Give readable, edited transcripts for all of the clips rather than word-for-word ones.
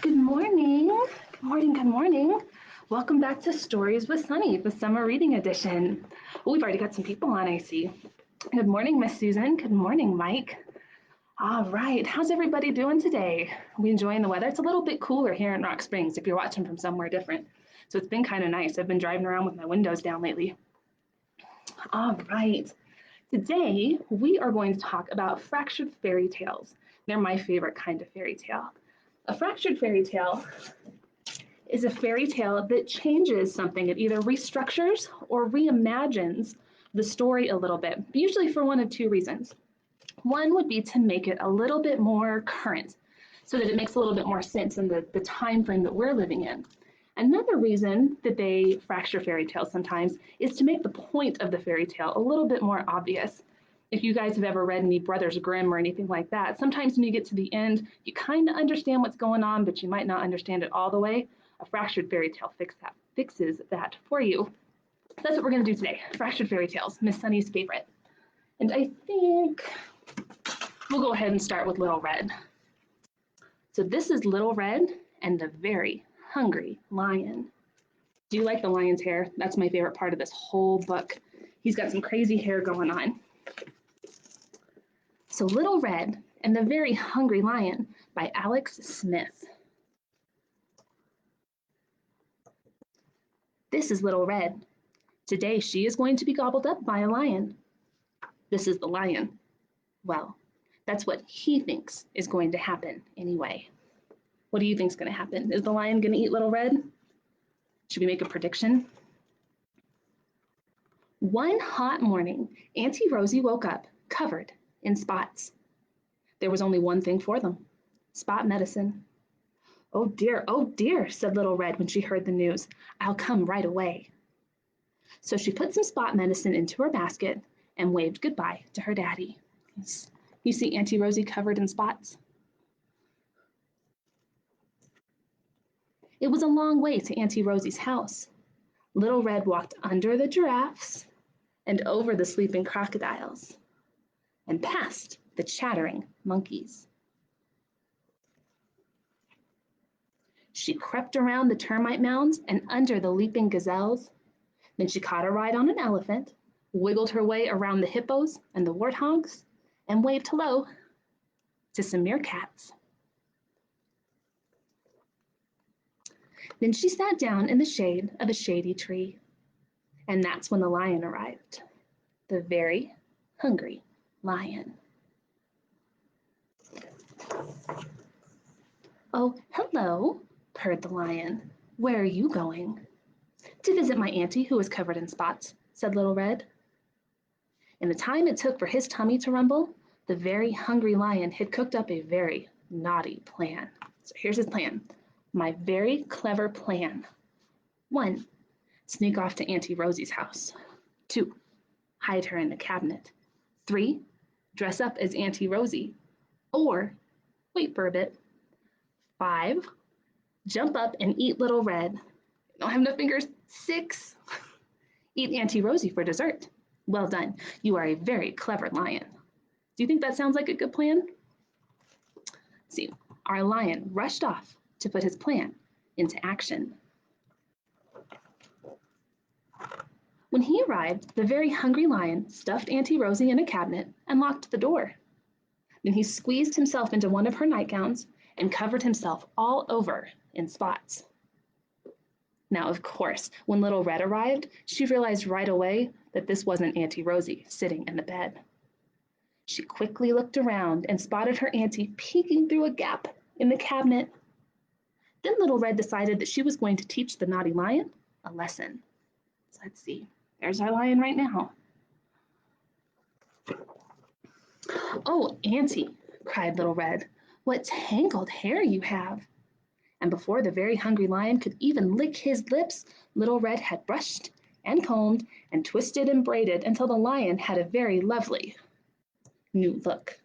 Good morning. Good morning. Good morning. Welcome back to Stories with Sunny, the summer reading edition. Oh, we've already got some people on, I see. Good morning, Miss Susan. Good morning, Mike. All right, how's everybody doing today? Are we enjoying the weather? It's a little bit cooler here in Rock Springs if you're watching from somewhere different. So it's been kind of nice. I've been driving around with my windows down lately. All right, today we are going to talk about fractured fairy tales. They're my favorite kind of fairy tale. A fractured fairy tale is a fairy tale that changes something. It either restructures or reimagines the story a little bit, usually for one of two reasons. One would be to make it a little bit more current so that it makes a little bit more sense in the time frame that we're living in. Another reason that they fracture fairy tales sometimes is to make the point of the fairy tale a little bit more obvious. If you guys have ever read any Brothers Grimm or anything like that, sometimes when you get to the end, you kind of understand what's going on, but you might not understand it all the way. A fractured fairy tale fixes that for you. That's what we're going to do today, fractured fairy tales, Miss Sunny's favorite. And I think we'll go ahead and start with Little Red. So this is Little Red and the Very Hungry Lion. Do you like the lion's hair? That's my favorite part of this whole book. He's got some crazy hair going on. So Little Red and the Very Hungry Lion by Alex Smith. This is Little Red. Today she is going to be gobbled up by a lion. This is the lion. Well, that's what he thinks is going to happen anyway. What do you think is going to happen? Is the lion going to eat Little Red? Should we make a prediction? One hot morning, Auntie Rosie woke up covered in spots. There was only one thing for them, spot medicine. Oh dear, said Little Red when she heard the news. I'll come right away. So she put some spot medicine into her basket and waved goodbye to her daddy. You see Auntie Rosie covered in spots? It was a long way to Auntie Rosie's house. Little Red walked under the giraffes and over the sleeping crocodiles and past the chattering monkeys. She crept around the termite mounds and under the leaping gazelles. Then she caught a ride on an elephant, wiggled her way around the hippos and the warthogs, and waved hello to some meerkats. Then she sat down in the shade of a shady tree. And that's when the lion arrived, the Very Hungry Lion. Oh, hello, purred the lion. Where are you going? To visit my auntie who is covered in spots, said Little Red. In the time it took for his tummy to rumble, the Very Hungry Lion had cooked up a very naughty plan. So here's his plan. My very clever plan. 1. Sneak off to Auntie Rosie's house. 2. Hide her in the cabinet. 3. Dress up as Auntie Rosie. Or, wait for a bit. 5. Jump up and eat Little Red. Don't have enough fingers. 6. Eat Auntie Rosie for dessert. Well done. You are a very clever lion. Do you think that sounds like a good plan? See, our lion rushed off to put his plan into action. When he arrived, the Very Hungry Lion stuffed Auntie Rosie in a cabinet and locked the door. Then he squeezed himself into one of her nightgowns and covered himself all over in spots. Now, of course, when Little Red arrived, she realized right away that this wasn't Auntie Rosie sitting in the bed. She quickly looked around and spotted her auntie peeking through a gap in the cabinet. Then Little Red decided that she was going to teach the naughty lion a lesson. So let's see. There's our lion right now. Oh, Auntie, cried Little Red, what tangled hair you have. And before the Very Hungry Lion could even lick his lips, Little Red had brushed and combed and twisted and braided until the lion had a very lovely new look.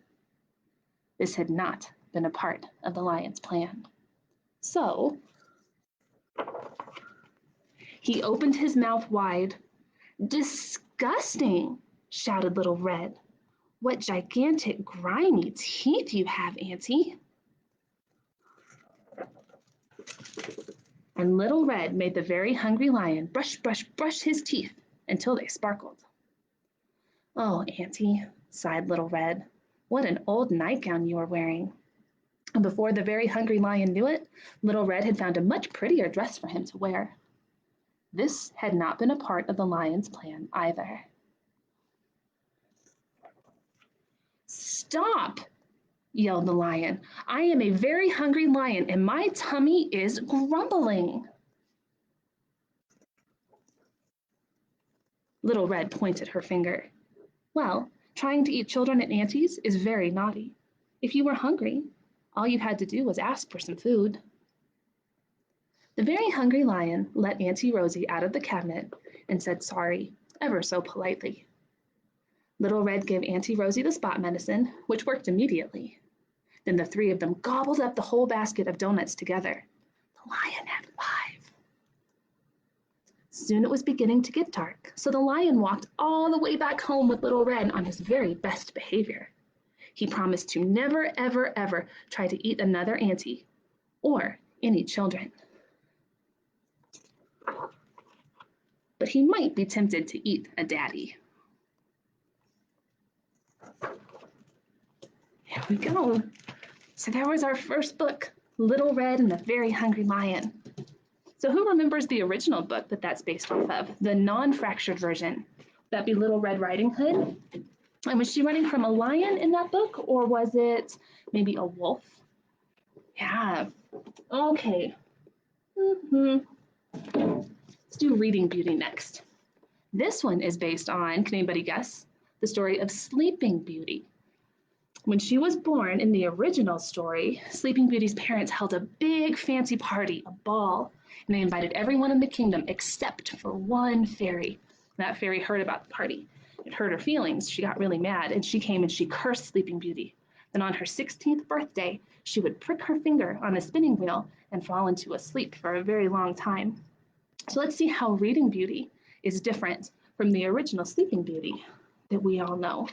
This had not been a part of the lion's plan. So he opened his mouth wide. Disgusting, shouted Little Red. What gigantic, grimy teeth you have, Auntie. And Little Red made the Very Hungry Lion brush his teeth until they sparkled. Oh, Auntie, sighed Little Red, What an old nightgown you are wearing. And before the very hungry lion knew it, Little Red had found a much prettier dress for him to wear. This had not been a part of the lion's plan either. Stop, yelled the lion. I am a very hungry lion and my tummy is grumbling. Little Red pointed her finger. Well, trying to eat children at Auntie's is very naughty. If you were hungry, all you had to do was ask for some food. The very hungry lion let Auntie Rosie out of the cabinet and said sorry, ever so politely. Little Red gave Auntie Rosie the spot medicine, which worked immediately. Then the three of them gobbled up the whole basket of donuts together. The lion had 5. Soon it was beginning to get dark, so the lion walked all the way back home with Little Red on his very best behavior. He promised to never, ever, ever try to eat another auntie or any children. But he might be tempted to eat a daddy. Here we go. So there was our first book, Little Red and the Very Hungry Lion. So who remembers the original book that's based off of? The non-fractured version. That'd be Little Red Riding Hood. And was she running from a lion in that book, or was it maybe a wolf? Yeah. Okay. Let's do Reading Beauty next. This one is based on, can anybody guess? The story of Sleeping Beauty. When she was born in the original story, Sleeping Beauty's parents held a big fancy party, a ball, and they invited everyone in the kingdom except for one fairy. That fairy heard about the party. It hurt her feelings. She got really mad, and she came and she cursed Sleeping Beauty. Then on her 16th birthday, she would prick her finger on a spinning wheel and fall into a sleep for a very long time. So let's see how Reading Beauty is different from the original Sleeping Beauty that we all know.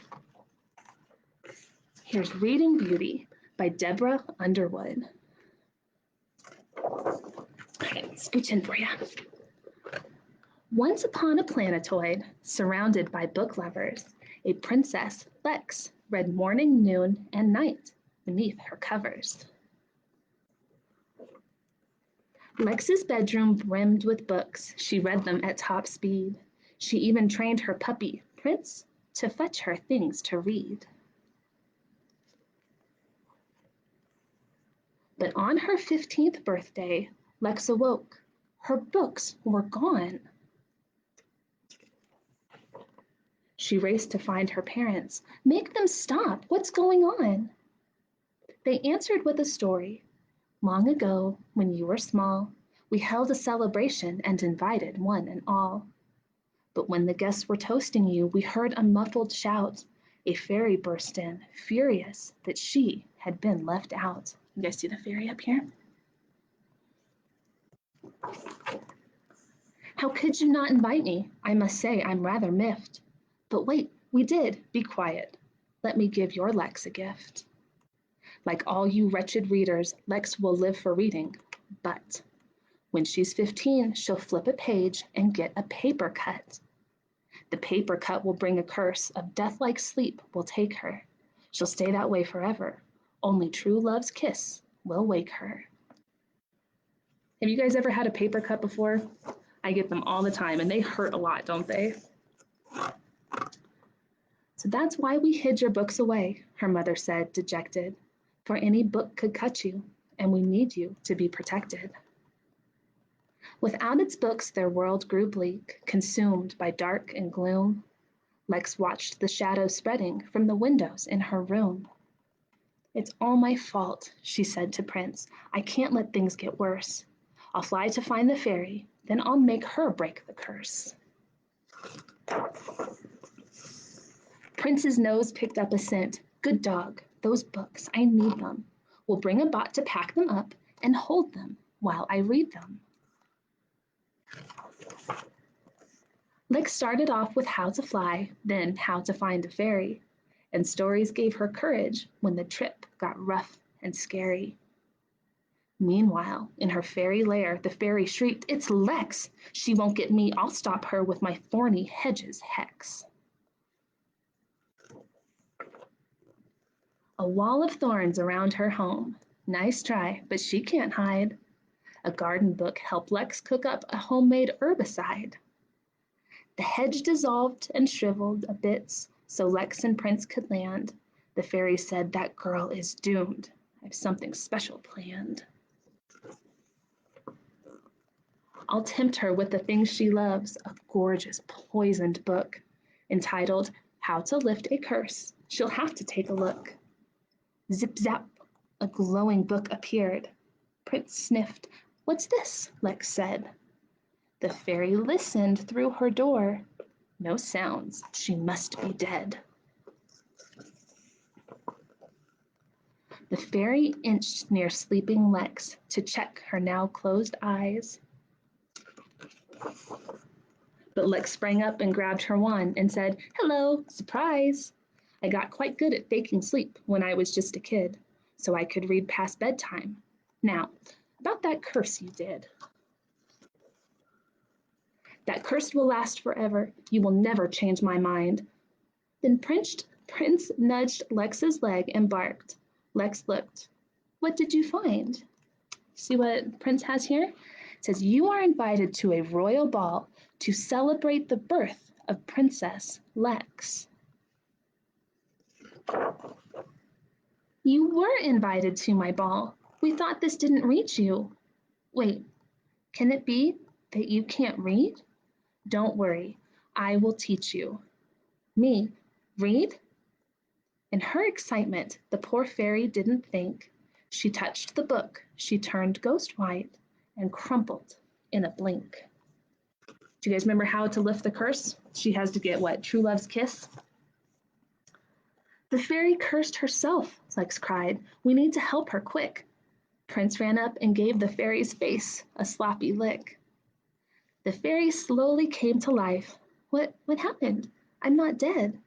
Here's Reading Beauty by Deborah Underwood. Okay, scooch in for you. Once upon a planetoid, surrounded by book lovers, a princess, Lex, read morning, noon, and night beneath her covers. Lex's bedroom brimmed with books. She read them at top speed. She even trained her puppy, Prince, to fetch her things to read. But on her 15th birthday, Lex awoke. Her books were gone. She raced to find her parents. Make them stop. What's going on? They answered with a story. Long ago, when you were small, we held a celebration and invited one and all. But when the guests were toasting you, we heard a muffled shout. A fairy burst in, furious that she had been left out. You guys see the fairy up here? How could you not invite me? I must say I'm rather miffed. But wait, we did. Be quiet. Let me give your Lex a gift. Like all you wretched readers, Lex will live for reading. But when she's 15, she'll flip a page and get a paper cut. The paper cut will bring a curse of death-like sleep will take her. She'll stay that way forever. Only true love's kiss will wake her. Have you guys ever had a paper cut before? I get them all the time, and they hurt a lot, don't they? So that's why we hid your books away, her mother said, dejected. For any book could cut you, and we need you to be protected. Without its books, their world grew bleak, consumed by dark and gloom. Lex watched the shadows spreading from the windows in her room. It's all my fault, she said to Prince. I can't let things get worse. I'll fly to find the fairy, then I'll make her break the curse. Prince's nose picked up a scent. Good dog, those books, I need them. We'll bring a bot to pack them up and hold them while I read them. Lex started off with how to fly, then how to find a fairy. And stories gave her courage when the trip got rough and scary. Meanwhile, in her fairy lair, the fairy shrieked, It's Lex! She won't get me, I'll stop her with my thorny hedges hex. A wall of thorns around her home. Nice try, but she can't hide. A garden book helped Lex cook up a homemade herbicide. The hedge dissolved and shriveled a bits so Lex and Prince could land. The fairy said, "That girl is doomed. I've something special planned. I'll tempt her with the things she loves, a gorgeous poisoned book entitled How to Lift a Curse. She'll have to take a look." Zip zap, a glowing book appeared. Prince sniffed. "What's this?" Lex said. The fairy listened through her door. No sounds. She must be dead. The fairy inched near sleeping Lex to check her now closed eyes. But Lex sprang up and grabbed her wand and said, "Hello, surprise! I got quite good at faking sleep when I was just a kid, so I could read past bedtime. Now, about that curse you did. That curse will last forever. You will never change my mind." Then Prince nudged Lex's leg and barked. Lex looked. "What did you find?" See what Prince has here? It says, "You are invited to a royal ball to celebrate the birth of Princess Lex." "You were invited to my ball. We thought this didn't reach you." "Wait, can it be that you can't read?" "Don't worry, I will teach you." "Me? Read?" In her excitement, the poor fairy didn't think. She touched the book, she turned ghost white, and crumpled in a blink. Do you guys remember How to Lift the Curse? She has to get what? True love's kiss? "The fairy cursed herself," Lex cried. "We need to help her quick." Prince ran up and gave the fairy's face a sloppy lick. The fairy slowly came to life. What happened? I'm not dead."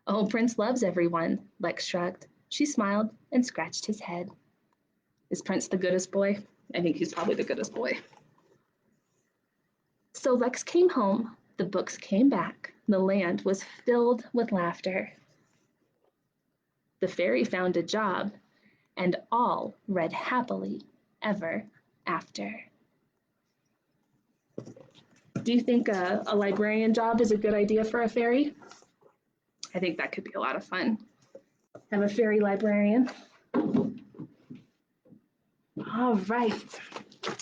"Oh, Prince loves everyone," Lex shrugged. She smiled and scratched his head. Is Prince the goodest boy? I think he's probably the goodest boy. So Lex came home, the books came back, the land was filled with laughter. The fairy found a job, and all read happily ever after. Do you think a librarian job is a good idea for a fairy? I think that could be a lot of fun. Have a fairy librarian. All right.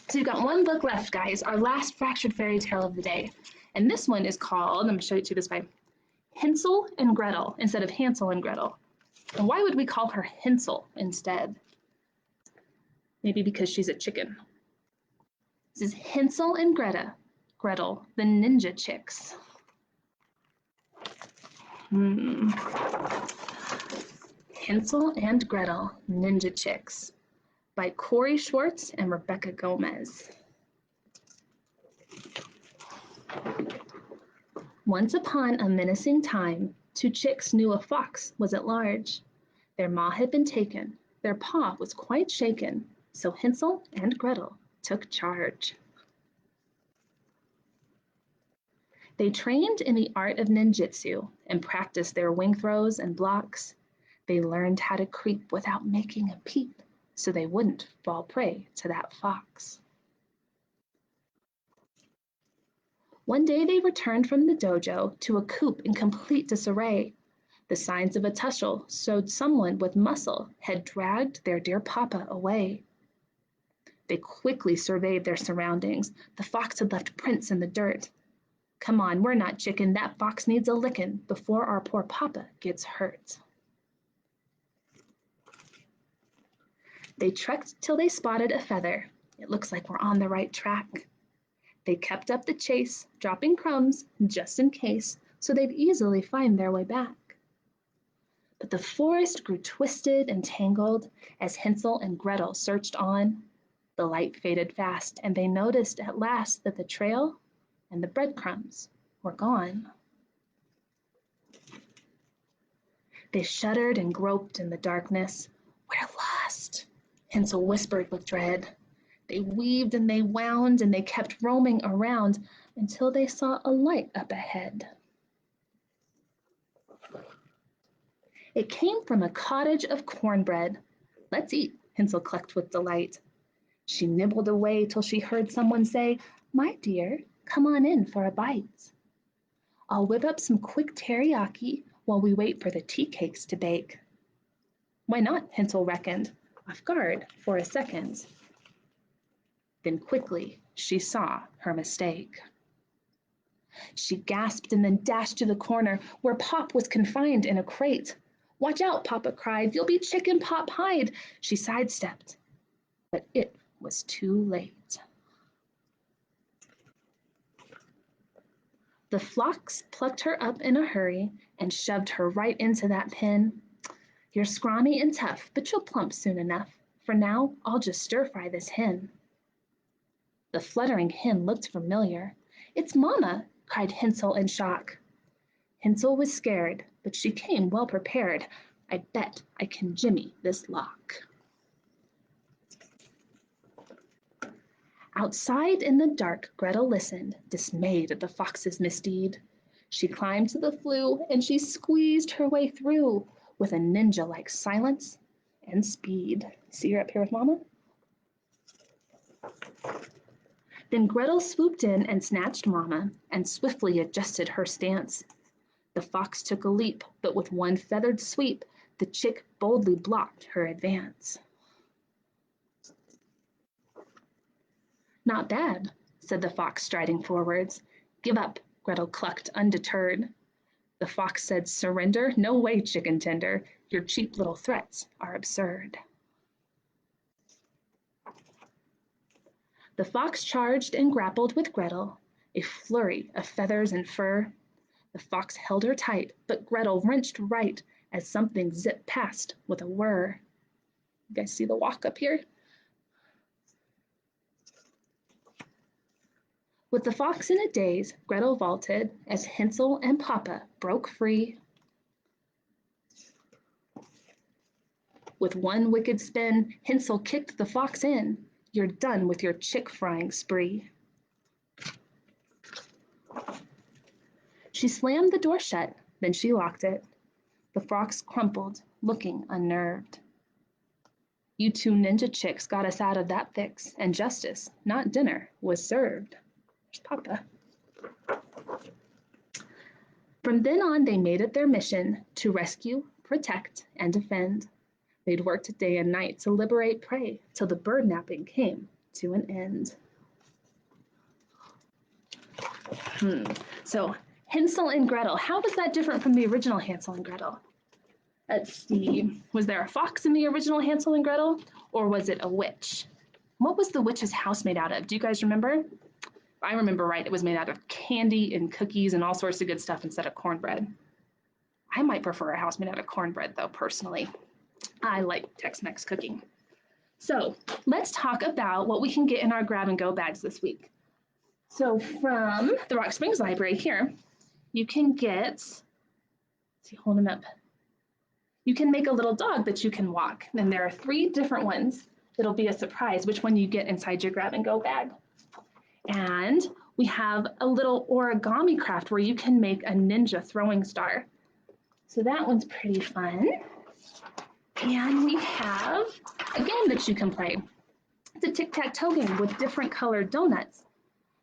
So you've got one book left, guys, our last fractured fairy tale of the day. And this one is called, I'm going to show it to you this way, Hansel and Gretel instead of Hansel and Gretel. And why would we call her Hansel instead? Maybe because she's a chicken. This is Hansel and Gretel, the ninja chicks. Hansel and Gretel, Ninja Chicks by Corey Schwartz and Rebecca Gomez. Once upon a menacing time, two chicks knew a fox was at large. Their ma had been taken, their paw was quite shaken, so Hansel and Gretel took charge. They trained in the art of ninjutsu and practiced their wing throws and blocks. They learned how to creep without making a peep, so they wouldn't fall prey to that fox. One day they returned from the dojo to a coop in complete disarray. The signs of a tussle showed someone with muscle had dragged their dear papa away. They quickly surveyed their surroundings. The fox had left prints in the dirt. Come on, we're not chicken. That fox needs a licking before our poor papa gets hurt. They trekked till they spotted a feather. It looks like we're on the right track. They kept up the chase, dropping crumbs just in case, so they'd easily find their way back. But the forest grew twisted and tangled as Hansel and Gretel searched on. The light faded fast, and they noticed at last that the trail and the breadcrumbs were gone. They shuddered and groped in the darkness. "We're lost," Hansel whispered with dread. They weaved and they wound and they kept roaming around until they saw a light up ahead. It came from a cottage of cornbread. Let's eat, Hansel clucked with delight. She nibbled away till she heard someone say, My dear, come on in for a bite. I'll whip up some quick teriyaki while we wait for the tea cakes to bake. Why not, Hansel reckoned, off guard for a second. Then quickly she saw her mistake. She gasped and then dashed to the corner where Pop was confined in a crate. Watch out, Papa cried, you'll be chicken pot pied. She sidestepped, but it was too late. The Fox plucked her up in a hurry and shoved her right into that pen. You're scrawny and tough, but you'll plump soon enough. For now, I'll just stir-fry this hen. The fluttering hen looked familiar. It's Mama, cried Hansel in shock. Hansel was scared, but she came well prepared. I bet I can jimmy this lock. Outside in the dark, Gretel listened, dismayed at the fox's misdeed. She climbed to the flue and she squeezed her way through with a ninja-like silence and speed. See her up here with Mama? Then Gretel swooped in and snatched Mama and swiftly adjusted her stance. The fox took a leap, but with one feathered sweep, the chick boldly blocked her advance. Not bad, said the fox, striding forwards. Give up, Gretel clucked, undeterred. The fox said, surrender? No way, chicken tender. Your cheap little threats are absurd. The fox charged and grappled with Gretel, a flurry of feathers and fur. The fox held her tight, but Gretel wrenched right as something zipped past with a whir. You guys see the walk up here? With the fox in a daze, Gretel vaulted as Hansel and Papa broke free. With one wicked spin, Hansel kicked the fox in. You're done with your chick frying spree. She slammed the door shut, then she locked it. The fox crumpled, looking unnerved. You two ninja chicks got us out of that fix, and justice, not dinner, was served. There's Papa. From then on, they made it their mission to rescue, protect, and defend. They'd worked day and night to liberate prey till the bird napping came to an end. So Hansel and Gretel, how was that different from the original Hansel and Gretel? Let's see, was there a fox in the original Hansel and Gretel, or was it a witch? What was the witch's house made out of? Do you guys remember? I remember right, it was made out of candy and cookies and all sorts of good stuff instead of cornbread. I might prefer a house made out of cornbread though, personally. I like Tex-Mex cooking. So let's talk about what we can get in our grab and go bags this week. So from the Rock Springs Library here, you can get, see, hold them up. You can make a little dog that you can walk. And there are 3 different ones. It'll be a surprise which one you get inside your grab and go bag. And we have a little origami craft where you can make a ninja throwing star. So that one's pretty fun. And we have a game that you can play. It's a tic-tac-toe game with different colored donuts.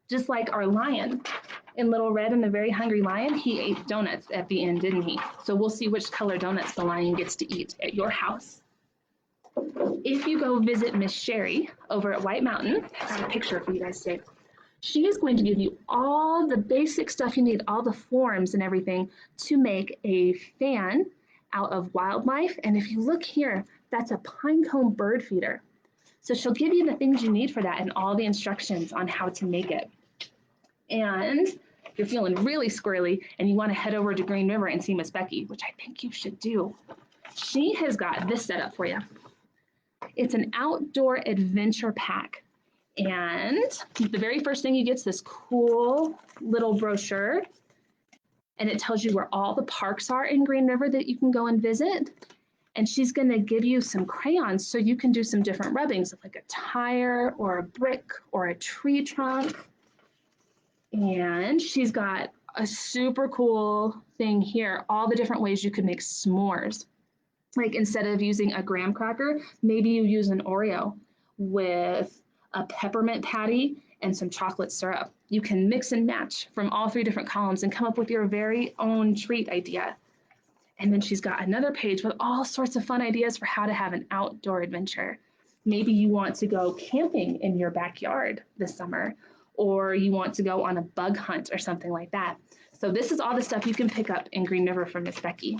Just like our lion in Little Red and the Very Hungry Lion, he ate donuts at the end, didn't he? So we'll see which color donuts the lion gets to eat at your house. If you go visit Miss Sherry over at White Mountain, I have a picture for you guys today. She is going to give you all the basic stuff you need, all the forms and everything to make a fan out of wildlife. And if you look here, that's a pinecone bird feeder. So she'll give you the things you need for that and all the instructions on how to make it. And if you're feeling really squirrely and you want to head over to Green River and see Miss Becky, which I think you should do, she has got this set up for you. It's an outdoor adventure pack. And the very first thing you get is this cool little brochure. And it tells you where all the parks are in Green River that you can go and visit. And she's going to give you some crayons so you can do some different rubbings of like a tire or a brick or a tree trunk. And she's got a super cool thing here, all the different ways you could make s'mores. Like instead of using a graham cracker, maybe you use an Oreo with a peppermint patty and some chocolate syrup. You can mix and match from all three different columns and come up with your very own treat idea. And then she's got another page with all sorts of fun ideas for how to have an outdoor adventure. Maybe you want to go camping in your backyard this summer, or you want to go on a bug hunt or something like that. So this is all the stuff you can pick up in Green River from Miss Becky.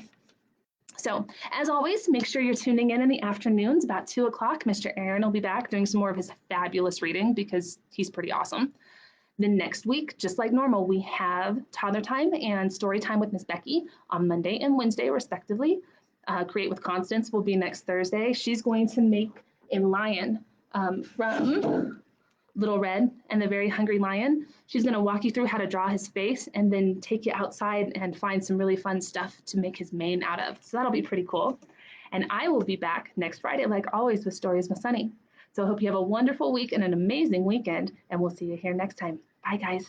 So as always, make sure you're tuning in the afternoons about 2 o'clock. Mr. Aaron will be back doing some more of his fabulous reading because he's pretty awesome. Then next week, just like normal, we have toddler time and story time with Miss Becky on Monday and Wednesday, respectively. Create with Constance will be next Thursday. She's going to make a lion from Little Red and the Very Hungry Lion. She's going to walk you through how to draw his face and then take you outside and find some really fun stuff to make his mane out of. So that'll be pretty cool. And I will be back next Friday, like always, with Stories with Sunny. So I hope you have a wonderful week and an amazing weekend, and we'll see you here next time. Bye, guys.